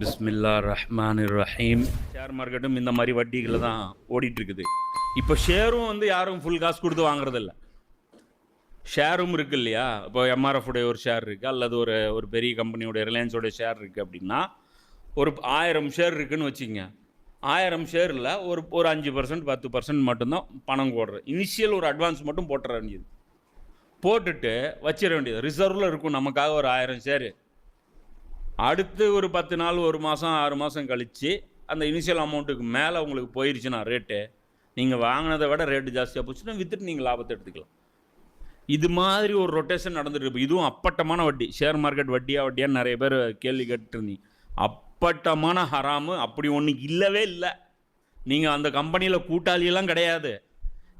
பிஸ்மில்லா Rahman Rahim. Share மார்க்கெட்டும் இந்த மாதிரி வட்டிகளில் தான் ஓடிட்டு இருக்குது. இப்போ ஷேரும் வந்து யாரும் ஃபுல் காசு கொடுத்து வாங்குறதில்ல. ஷேரும் இருக்குது இல்லையா? இப்போ எம்ஆர்எஃப் உடைய ஒரு ஷேர் இருக்குது, அல்லது ஒரு ஒரு பெரிய கம்பெனியோடைய ரிலையன்ஸோடைய ஷேர் இருக்குது அப்படின்னா, ஒரு 1000 ஷேர் இருக்குதுன்னு வச்சுக்கங்க. 1000 ஷேரில் ஒரு ஒரு 5% 10% மட்டும்தான் பணம் போடுறது. இனிஷியல் ஒரு அட்வான்ஸ் மட்டும் போட்டுற வேண்டியது. போட்டுட்டு வச்சிட வேண்டியது. ரிசர்வில் இருக்கும் நமக்காக ஒரு 1000 ஷேரு. அடுத்து ஒரு 10 நாள், ஒரு மாதம், 6 மாதம் கழித்து அந்த இனிஷியல் அமௌண்ட்டுக்கு மேலே உங்களுக்கு போயிடுச்சுன்னா ரேட்டு, நீங்கள் வாங்கினதை விட ரேட்டு ஜாஸ்தியாக போச்சுன்னா விற்றுட்டு நீங்கள் லாபத்தை எடுத்துக்கலாம். இது மாதிரி ஒரு ரொட்டேஷன் நடந்துட்டு இருக்கு. இதுவும் அப்பட்டமான வட்டி. ஷேர் மார்க்கெட் வட்டியான்னு நிறைய பேர் கேள்வி கேட்டுருந்தீங்க. அப்பட்டமான ஹராமு அப்படி ஒன்று இல்லவே இல்லை. நீங்கள் அந்த கம்பெனியில் கூட்டாளியெல்லாம் கிடையாது,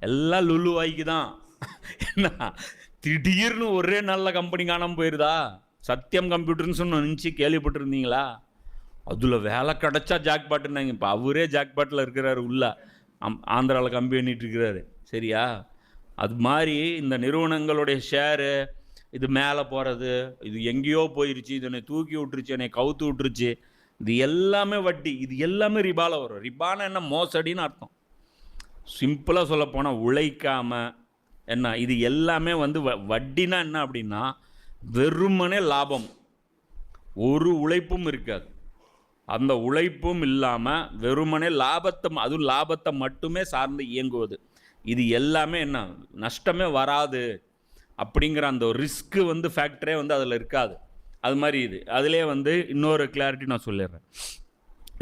எல்லாம் லுல்லு வாய்க்கு தான். என்ன திடீர்னு ஒரே நல்ல கம்பெனி காணாமல் போயிருதா? சத்தியம் கம்ப்யூட்டர்னு சொன்ன நினச்சி கேள்விப்பட்டிருந்தீங்களா? அதில் வேலை கிடச்சா ஜாக்பாட்டுன்னாங்க. இப்போ அவரே ஜாக்பாட்டில் இருக்கிறாரு, உள்ள ஆந்திராவில் கம்பி பண்ணிட்டு இருக்கிறாரு. சரியா? அது மாதிரி இந்த நிறுவனங்களுடைய ஷேரு இது மேலே போகிறது, இது எங்கேயோ போயிடுச்சு, இது என்னை தூக்கி விட்டுருச்சு, என்னை கவுத்து விட்டுருச்சு, இது எல்லாமே வட்டி. இது எல்லாமே ரிபாவில் வரும். ரிபானா என்ன? மோசடின்னு அர்த்தம். சிம்பிளாக சொல்லப்போனால் உழைக்காமல் என்ன, இது எல்லாமே வந்து வட்டினா என்ன அப்படின்னா வெறுமனே லாபம், ஒரு உழைப்பும் இருக்காது. அந்த உழைப்பும் இல்லாமல் வெறுமனே லாபத்தை, அதுவும் லாபத்தை மட்டுமே சார்ந்து இயங்குவது. இது எல்லாமே என்ன, நஷ்டமே வராது அப்படிங்கிற அந்த ரிஸ்க்கு வந்து ஃபேக்டரே வந்து அதில் இருக்காது. அது மாதிரி இது அதிலே வந்து இன்னொரு கிளாரிட்டி நான் சொல்லிடுறேன்.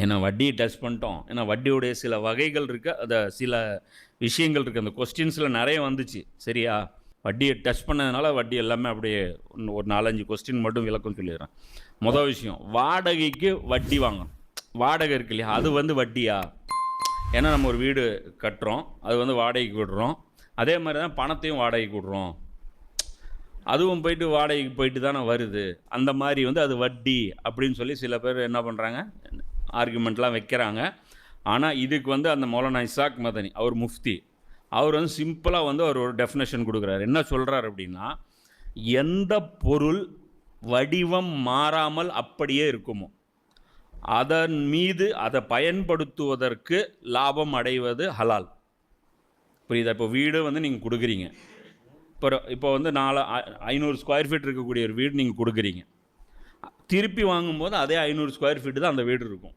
ஏன்னா வட்டியை டச் பண்ணிட்டோம். ஏன்னா வட்டியுடைய சில வகைகள் இருக்குது, அதை சில விஷயங்கள் இருக்குது. அந்த கொஸ்டின்ஸில் நிறைய வந்துச்சு. சரியா? வட்டியை டச் பண்ணதுனால வட்டி எல்லாமே அப்படியே ஒரு 4-5 கொஸ்டின் மட்டும் விளக்கம் சொல்லிடுறேன். மொதல் விஷயம், வாடகைக்கு வட்டி வாங்கணும். வாடகை இருக்கு இல்லையா, அது வந்து வட்டியா? ஏன்னா நம்ம ஒரு வீடு கட்டுறோம், அது வந்து வாடகைக்கு விடுறோம். அதே மாதிரி தான் பணத்தையும் வாடகைக்கு விடுறோம், அதுவும் போயிட்டு வாடகைக்கு போயிட்டு தானே வருது. அந்த மாதிரி வந்து அது வட்டி அப்படின்னு சொல்லி சில பேர் என்ன பண்ணுறாங்க, ஆர்குமெண்ட்லாம் வைக்கிறாங்க. ஆனால் இதுக்கு வந்து அந்த மௌலானா இசாக் மதனி, அவர் முஃப்தி, அவர் வந்து சிம்பிளாக வந்து அவர் ஒரு டெஃபினேஷன் கொடுக்குறாரு. என்ன சொல்கிறார் அப்படின்னா, எந்த பொருள் வடிவம் மாறாமல் அப்படியே இருக்குமோ அதன் மீது அதை பயன்படுத்துவதற்கு லாபம் அடைவது ஹலால். புரியுதா? இப்போ வீடு வந்து நீங்கள் கொடுக்குறீங்க. இப்போ வந்து 500 ஸ்கொயர் ஃபீட் இருக்கக்கூடிய ஒரு வீடு நீங்கள் கொடுக்குறீங்க. திருப்பி வாங்கும்போது அதே 500 ஸ்கொயர் ஃபீட்டு தான் அந்த வீடு இருக்கும்.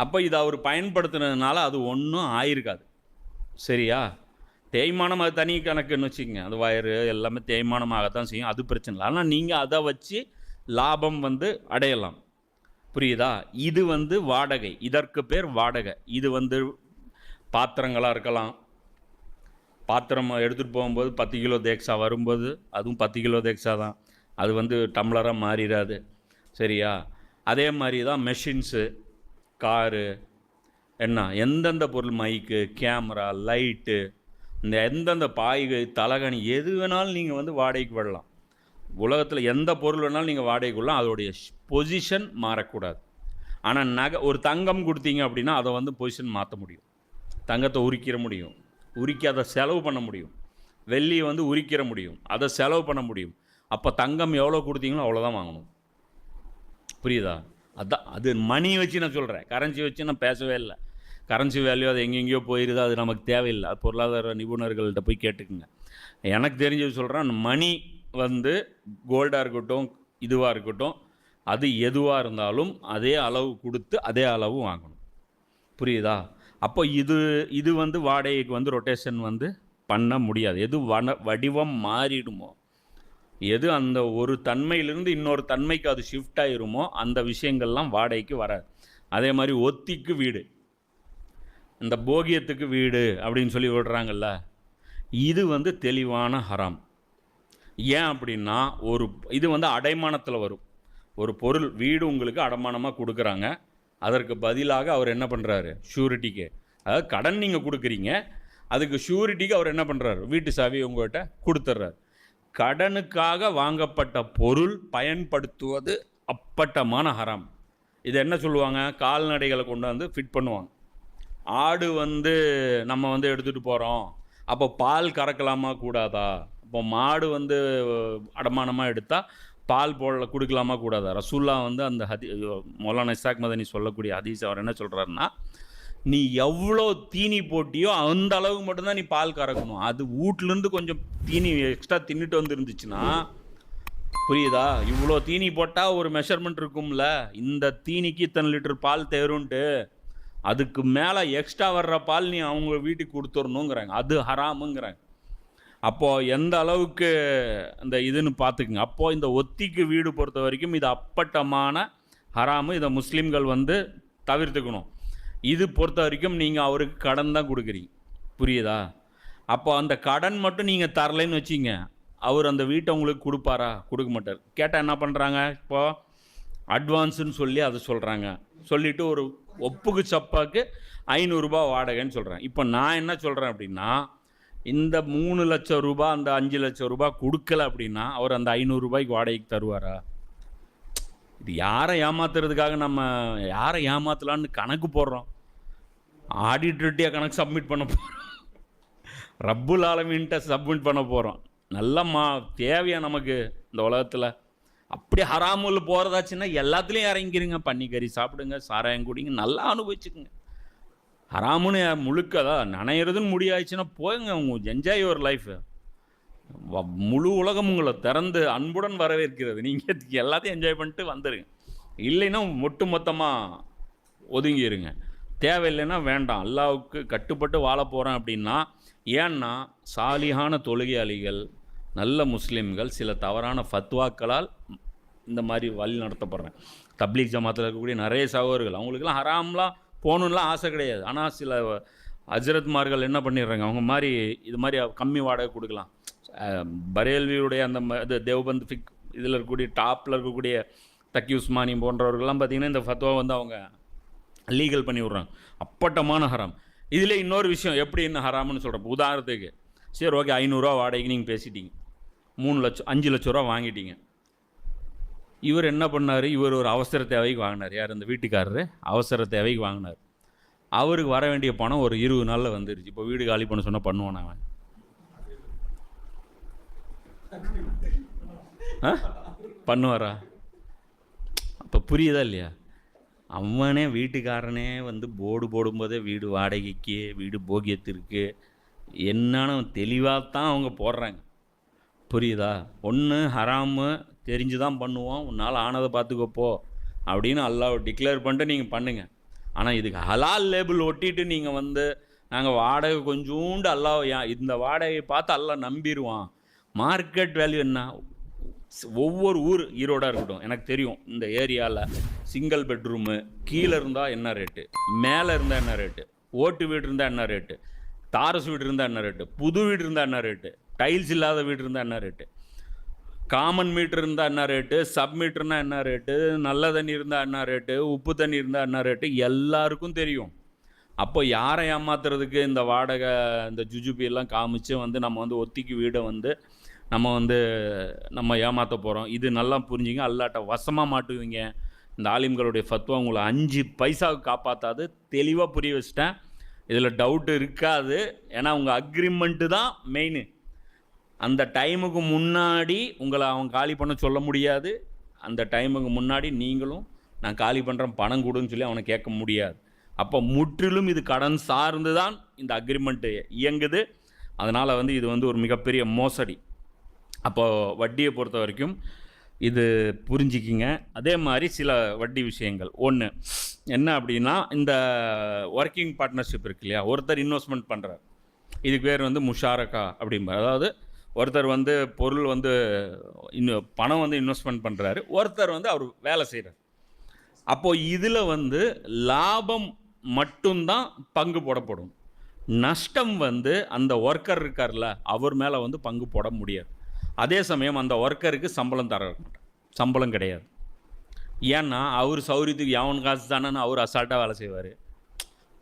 அப்போ இதை அவர் பயன்படுத்துனதுனால அது ஒன்றும் ஆயிருக்காது. சரியா? தேய்மானம் அது தனி கணக்குன்னு வச்சுக்கோங்க. அது வயரு எல்லாமே தேய்மானமாகத்தான் செய்யும், அது பிரச்சனை இல்லை. ஆனால் நீங்கள் அதை வச்சு லாபம் வந்து அடையலாம். புரியுதா? இது வந்து வாடகை, இதற்கு பேர் வாடகை. இது வந்து பாத்திரங்களாக இருக்கலாம். பாத்திரம் எடுத்துகிட்டு போகும்போது 10 கிலோ தேக்ஸா வரும்போது அதுவும் 10 கிலோ தேக்ஸா தான், அது வந்து டம்ளராக மாறிடாது. சரியா? அதே மாதிரி தான் மெஷின்ஸு, காரு, என்ன எந்தெந்த பொருள், மைக்கு, கேமரா, லைட்டு, இந்த எந்தெந்த பாய்கை, தலகணி, எது வேணாலும் நீங்கள் வந்து வாடகைக்கு விடலாம். உலகத்தில் எந்த பொருள் வேணாலும் நீங்கள் வாடகைக்கு விடலாம். அதோடைய பொசிஷன் மாறக்கூடாது. ஆனால் ஒரு தங்கம் கொடுத்தீங்க அப்படின்னா அதை வந்து பொசிஷன் மாற்ற முடியும். தங்கத்தை உரிக்கிற முடியும், உரிக்கி அதை செலவு பண்ண முடியும். வெள்ளியை வந்து உரிக்கிற முடியும், அதை செலவு பண்ண முடியும். அப்போ தங்கம் எவ்வளோ கொடுத்தீங்களோ அவ்வளோதான் வாங்கணும். புரியுதா? அதுதான், அது மணி வச்சு நான் சொல்கிறேன், கரன்சி வச்சு நான் பேசவே இல்லை. கரன்சி வேல்யூ அது எங்கெங்கேயோ போயிருது, அது நமக்கு தேவையில்லை. அது பொருளாதார நிபுணர்கள்ட்ட போய் கேட்டுக்குங்க. எனக்கு தெரிஞ்சது சொல்கிறேன். மணி வந்து கோல்டாக இருக்கட்டும், இதுவாக இருக்கட்டும், அது எதுவாக இருந்தாலும் அதே அளவு கொடுத்து அதே அளவு வாங்கணும். புரியுதா? அப்போ இது வந்து வாடகைக்கு வந்து ரொட்டேஷன் வந்து பண்ண முடியாது. எது வடிவம் மாறிடுமோ, எது அந்த ஒரு தன்மையிலிருந்து இன்னொரு தன்மைக்கு அது ஷிஃப்ட் ஆகிருமோ அந்த விஷயங்கள்லாம் வாடகைக்கு வராது. அதே மாதிரி ஒத்திக்கு வீடு, இந்த போகியத்துக்கு வீடு அப்படின்னு சொல்லி விடுறாங்கல்ல, இது வந்து தெளிவான ஹராம். ஏன் அப்படின்னா, இது வந்து அடைமானத்தில் வரும். ஒரு பொருள், வீடு உங்களுக்கு அடமானமாக கொடுக்குறாங்க, அதற்கு பதிலாக அவர் என்ன பண்ணுறாரு, ஷூரிட்டிக்கு, அதாவது கடன் நீங்கள் கொடுக்குறீங்க, அதுக்கு ஷூரிட்டிக்கு அவர் என்ன பண்ணுறாரு, வீட்டு சாவி உங்கள்கிட்ட கொடுத்துட்றாரு. கடனுக்காக வாங்கப்பட்ட பொருள் பயன்படுத்துவது அப்பட்டமான ஹராம். இது என்ன சொல்லுவாங்க, கால்நடைகளை கொண்டு வந்து ஃபிட் பண்ணுவாங்க. ஆடு வந்து நம்ம வந்து எடுத்துகிட்டு போகிறோம், அப்போ பால் கறக்கலாமா கூடாதா? இப்போ மாடு வந்து அடமானமாக எடுத்தால் பால் கொடுக்கலாமா கூடாதா? ரசூல்லா வந்து அந்த மௌலானா இஸ்ஹாக் மதனி சொல்லக்கூடிய ஹதீஸ் அவர் என்ன சொல்கிறாருன்னா, நீ எவ்வளோ தீனி போட்டியோ அந்த அளவுக்கு மட்டும்தான் நீ பால் கறக்கணும். அது வீட்டிலேருந்து கொஞ்சம் தீனி எக்ஸ்ட்ரா தின்னுட்டு வந்து இருந்துச்சுன்னா, புரியுதா, இவ்வளோ தீனி போட்டால் ஒரு மெஷர்மெண்ட் இருக்கும்ல, இந்த தீனிக்கு இத்தனை லிட்டர் பால் தேருன்ட்டு, அதுக்கு மேலே எக்ஸ்ட்ரா வர்ற பால் நீ அவங்க வீட்டுக்கு கொடுத்துடணுங்கிறாங்க. அது ஹராமுங்கிறாங்க. அப்போது எந்த அளவுக்கு இந்த இதுன்னு பார்த்துக்குங்க. அப்போது இந்த ஒத்திக்கு வீடு பொறுத்த வரைக்கும் இது அப்பட்டமான ஹராமு. இதை முஸ்லீம்கள் வந்து தவிர்த்துக்கணும். இது பொறுத்த வரைக்கும் நீங்கள் அவருக்கு கடன் தான் கொடுக்குறீங்க, புரியுதா? அப்போ அந்த கடன் மட்டும் நீங்கள் தரலைன்னு வச்சிங்க, அவர் அந்த வீட்டை உங்களுக்கு கொடுப்பாரா? கொடுக்க மாட்டார். கேட்டால் என்ன பண்ணுறாங்க, இப்போது அட்வான்ஸுன்னு சொல்லி அதை சொல்கிறாங்க. சொல்லிவிட்டு ஒரு ஒப்புக்கு சப்பாக்கு 500 ரூபா வாடகைன்னு சொல்கிறேன். இப்போ நான் என்ன சொல்கிறேன் அப்படின்னா, இந்த 3 லட்சம் ரூபா அந்த 5 லட்சம் ரூபா கொடுக்கல அப்படின்னா அவர் அந்த 500 ரூபாய்க்கு வாடகைக்கு தருவாரா? இது யாரை ஏமாத்துறதுக்காக நம்ம யாரை ஏமாத்தலான்னு கணக்கு போடுறோம்? ஆடிட்டர்கிட்டே கணக்கு சப்மிட் பண்ண போகிறோம், ரப்புல் ஆலமீன்கிட்ட சப்மிட் பண்ண போகிறோம். நல்ல தேவையா நமக்கு இந்த உலகத்தில்? அப்படி ஹராமுல் போகிறதாச்சுன்னா எல்லாத்துலேயும் இறங்கிருங்க. பன்னிக்கறி சாப்பிடுங்க, சாராயம் குடிங்க, நல்லா அனுபவிச்சுக்குங்க. ஹராமுன்னு முழுக்கதான் நனையிறதுன்னு முடியாச்சுன்னா போயுங்க, உங்க என்ஜாய் யுவர் லைஃப். முழு உலகம் உங்களை திறந்து அன்புடன் வரவேற்கிறது. நீங்கள் எல்லாத்தையும் என்ஜாய் பண்ணிட்டு வந்துடுங்க. இல்லைன்னா ஒட்டு மொத்தமாக ஒதுங்கிடுங்க. தேவையில்லைன்னா வேண்டாம். அல்லாவுக்கு கட்டுப்பட்டு வாழ போகிறேன் அப்படின்னா. ஏன்னா சாலிகான தொழுகையாளிகள், நல்ல முஸ்லீம்கள் சில தவறான ஃபத்வாக்களால் இந்த மாதிரி வழி நடத்தப்படுறேன். தப்லீக் ஜமாத்தில் இருக்கக்கூடிய நிறைய சகோதரர்கள், அவங்களுக்கெல்லாம் ஹராம்லாம் போகணுன்னெலாம் ஆசை கிடையாது. ஆனால் சில ஹஜ்ரத்மார்கள் என்ன பண்ணிடுறாங்க, அவங்க மாதிரி இது மாதிரி கம்மி வாடகை கொடுக்கலாம். பரேல்வியுடைய அந்த இது தேவ்பந்த் ஃபிக் இதில் இருக்கக்கூடிய டாப்பில் இருக்கக்கூடிய தக்கி உஸ்மானி போன்றவர்கள்லாம் பார்த்திங்கன்னா இந்த ஃபத்வா வந்து அவங்க லீகல் பண்ணி விட்றாங்க. அப்பட்டமான ஹராம். இதில் இன்னொரு விஷயம், எப்படி என்ன ஹராம்னு சொல்கிறப்ப உதாரணத்துக்கு, சரி ஓகே 500 ரூபா வாடகைக்கு நீங்கள் பேசிட்டீங்க, 3 லட்சம் 5 லட்ச ரூபா வாங்கிட்டீங்க. இவர் என்ன பண்ணார், இவர் ஒரு அவசர தேவைக்கு வாங்கினார். யார்? இந்த வீட்டுக்காரரு அவசர தேவைக்கு வாங்கினார். அவருக்கு வர வேண்டிய பணம் ஒரு 20 நாளில் வந்துருச்சு. இப்போ வீடு காலி பண்ண சொன்னால் பண்ணுவான் அவன்? பண்ணுவாரா? அப்போ புரியுதா இல்லையா? அவனே வீட்டுக்காரனே வந்து போர்டு போடும்போதே வீடு வாடகைக்கு, வீடு போகியத்திற்கு என்னன்னு தெளிவாக தான் அவங்க போடுறாங்க, புரியுதா? ஒன்று ஹராமு தெரிஞ்சு தான் பண்ணுவோம், உன்னால் ஆனதை பார்த்துக்கப்போ அப்படின்னு அல்லாஹ் டிக்ளேர் பண்ணிட்டு நீங்கள் பண்ணுங்கள். ஆனால் இதுக்கு ஹலால் லேபிள் ஒட்டிட்டு நீங்கள் வந்து நாங்கள் வாடகை கொஞ்சோண்டு அல்லாஹ் இந்த வாடகையை பார்த்து அல்லாஹ் நம்பிடுவான். மார்க்கெட் வேல்யூ என்ன? ஒவ்வொரு ஊர், ஈரோடாக இருக்கட்டும், எனக்கு தெரியும் இந்த ஏரியாவில் சிங்கிள் பெட்ரூமு கீழே இருந்தால் என்ன ரேட்டு, மேலே இருந்தால் என்ன ரேட்டு, ஓட்டு வீடு இருந்தால் என்ன ரேட்டு, தாரஸ் வீடு இருந்தால் என்ன ரேட்டு, புது வீடு இருந்தால் என்ன ரேட்டு, டைல்ஸ் இல்லாத வீடு இருந்தால் என்ன ரேட்டு, காமன் மீட்டர் இருந்தால் என்ன ரேட்டு, சப் மீட்டர்னால் என்ன ரேட்டு, நல்ல தண்ணி இருந்தால் என்ன ரேட்டு, உப்பு தண்ணி இருந்தால் என்ன ரேட்டு, எல்லாருக்கும் தெரியும். அப்போ யாரை ஏமாத்துறதுக்கு இந்த வாடகை இந்த ஜுஜுபியெல்லாம் காமிச்சு வந்து நம்ம வந்து ஒத்திக்கு வீடை வந்து நம்ம ஏமாற்ற போகிறோம். இது நல்லா புரிஞ்சுங்க. அல்லாட்ட வசமாக மாட்டுவீங்க. இந்த ஆலிம்களுடைய ஃபத்வா உங்களை 5 பைசாவுக்கு காப்பாற்றாது. தெளிவாக புரிய வச்சிட்டேன். இதில் டவுட்டு இருக்காது. ஏன்னா உங்கள் அக்ரிமெண்ட்டு தான் மெயின். அந்த டைமுக்கு முன்னாடி உங்களை அவன் காலி பண்ண சொல்ல முடியாது. அந்த டைமுக்கு முன்னாடி நீங்களும் நான் காலி பண்ணுறேன் பணம் கொடுன்னு சொல்லி அவனை கேட்க முடியாது. அப்போ முற்றிலும் இது கடன் சார்ந்து தான் இந்த அக்ரிமெண்ட்டு இயங்குது. அதனால் வந்து இது வந்து ஒரு மிகப்பெரிய மோசடி. அப்போது வட்டியை பொறுத்த வரைக்கும் இது புரிஞ்சிக்கிங்க. அதே மாதிரி சில வட்டி விஷயங்கள். ஒன்று என்ன அப்படின்னா, இந்த ஒர்க்கிங் பார்ட்னர்ஷிப் இருக்கு இல்லையா, ஒருத்தர் இன்வெஸ்ட்மெண்ட் பண்ணுறார், இதுக்கு பேர் வந்து முஷாரக்கா அப்படிம்பார். அதாவது ஒருத்தர் வந்து பொருள் வந்து பணம் வந்து இன்வெஸ்ட்மெண்ட் பண்ணுறாரு, ஒருத்தர் வந்து அவர் வேலை செய்கிறார். அப்போது இதில் வந்து லாபம் மட்டும்தான் பங்கு போடப்படும். நஷ்டம் வந்து அந்த ஒர்க்கர் இருக்கார்ல அவர் மேலே வந்து பங்கு போட முடியாது. அதே சமயம் அந்த ஒர்க்கருக்கு சம்பளம் தர மாட்டார், சம்பளம் கிடையாது. ஏன்னா அவர் சௌரியத்துக்கு எவன் காசு தானேன்னு அவர் அசால்ட்டாக வேலை செய்வார்,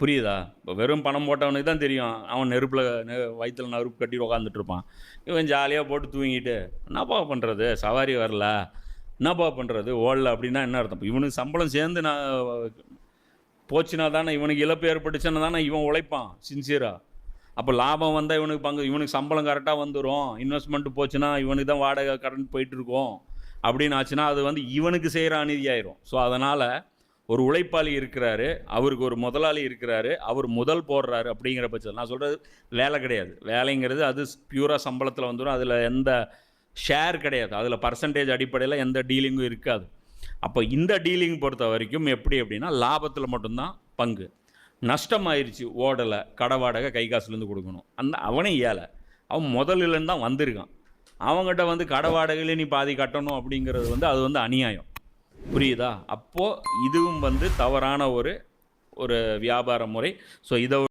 புரியுதா? இப்போ வெறும் பணம் போட்டவனுக்கு தான் தெரியும், அவன் நெருப்பில் வயிற்றில் நெருப்பு கட்டி உக்காந்துட்ருப்பான். இவன் ஜாலியாக போட்டு தூங்கிட்டு என்னப்பா பண்ணுறது, சவாரி வரல, என்னப்பா பண்ணுறது, ஓடல அப்படின்னா என்ன அர்த்தம்? இவனுக்கு சம்பளம் சேர்ந்து நான் போச்சுன்னா தானே, இவனுக்கு இழப்பு ஏற்பட்டுச்சுன்னா தானே இவன் உழைப்பான் சின்சியராக. அப்போ லாபம் வந்தால் இவனுக்கு பங்கு, இவனுக்கு சம்பளம் கரெக்டாக வந்துடும். இன்வெஸ்ட்மெண்ட்டு போச்சுன்னா இவனுக்கு தான் வாடகை கரண்ட் போயிட்டுருக்கோம் அப்படின்னு ஆச்சுன்னா அது வந்து இவனுக்கு செய்கிற அநீதி ஆயிரும். ஸோ அதனால் ஒரு உழைப்பாளி இருக்கிறாரு, அவருக்கு ஒரு முதலாளி இருக்கிறாரு, அவர் முதல் போடுறாரு அப்படிங்கிற பட்சத்தில் நான் சொல்கிறது வேலை கிடையாது. வேலைங்கிறது அது பியூராக சம்பளத்தில் வந்துடும். அதில் எந்த ஷேர் கிடையாது. அதில் பர்சன்டேஜ் அடிப்படையில் எந்த டீலிங்கும் இருக்காது. அப்போ இந்த டீலிங் பொறுத்த வரைக்கும் எப்படி அப்படின்னா லாபத்தில் மட்டும்தான் பங்கு. நஷ்டம் ஆயிடுச்சு, ஓடலை, கடை வாடகை கை காசுலேருந்து கொடுக்கணும். அவனே ஏழை, அவன் முதலிலேருந்து தான் வந்திருக்கான். அவங்ககிட்ட வந்து கடை வாடகையிலே நீ பாதி கட்டணும் அப்படிங்கிறது வந்து அது வந்து அநியாயம். புரியுதா? அப்போது இதுவும் வந்து தவறான ஒரு வியாபார முறை. ஸோ இதை